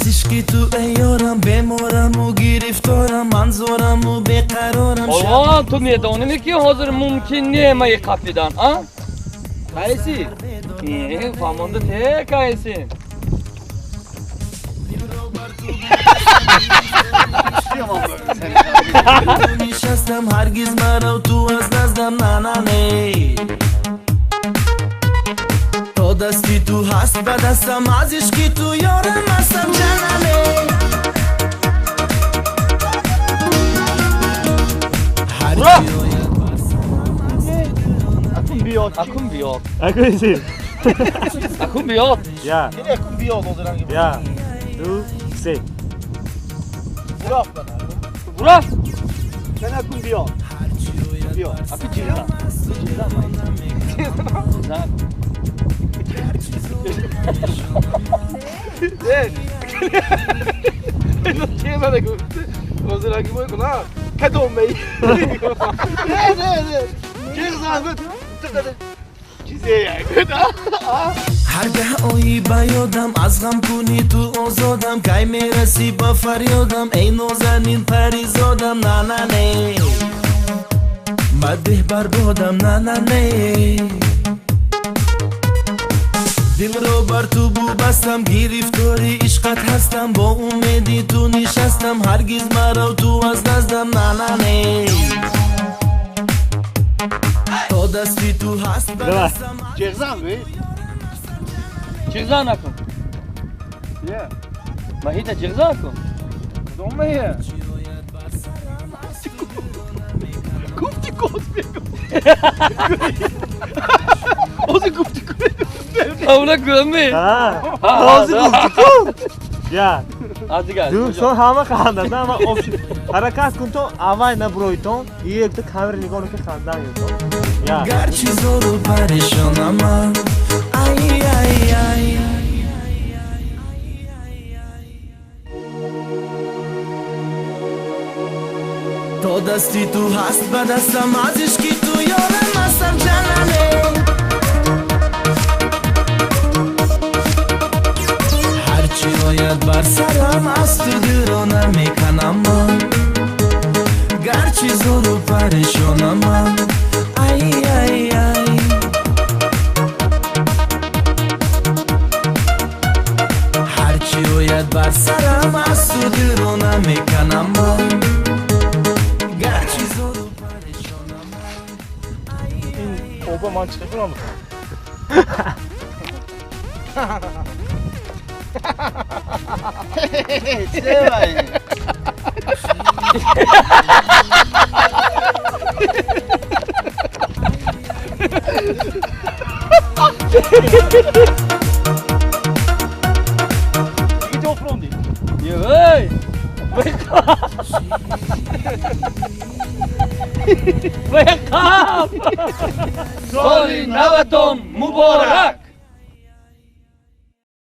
از عشقی تو ایارم بمارم و گرفتارم منظورم و بقرارم آقا تو میدانی که حاضر ممکن نیه ما یک قفیدن ها؟ کایسی؟ فهمانده ته کایسی؟ نشستم هرگز مرا تو از نزدم نه تا دستی تو هست به دستم از عشقی تو یارم هستم جنمه Akun بیاد Akun Akun بیاد Ya. Akun بیاد Ya. 2 3 Burak Sen akun بیاد Akun cizan Cizan Non c'era da cosa la che vuoi con la che domme ne چه زحمت چیزی هرگه آیی به یادم از غم کنی تو آزادم کی میرسی با فریادم ای نازنین پریزادم نه نه نه مده بربادم نه نه نه دل رو بر تو بو بستم گرفتاری عشقت هستم با امیدی تو نشستم هرگز مرا تو از نزدم نه نه نه تا دستی تو هست برسم چغزم بی cizan akun یه Mahita cizan akun دومه یه گفتی کس بگو اوزی گفتی کس Avla gömme Ha. Ha, Nasıl ha. buldun? Ya. Hadi gel Du så همه خواندن اما حرکت کن تو اول نبروی تو یک تو کامر نگاه که خواندن یا گرچه زور و پریشانم من ای ای ای تا دستی تو هست به دستم از عشقی تو یارم هستم جنمه هرچی آید بر سرم از تو دیرانه میکنم من گرچه زور و پریشانم من ای ای ای هرچی آید بر سرم از تو دیرانه میکنم من گرچه زور و پریشانم اوبا من چه کنم چه بایی دیگه جو فروندی Yey Wake up Sorry Navaton Mubarak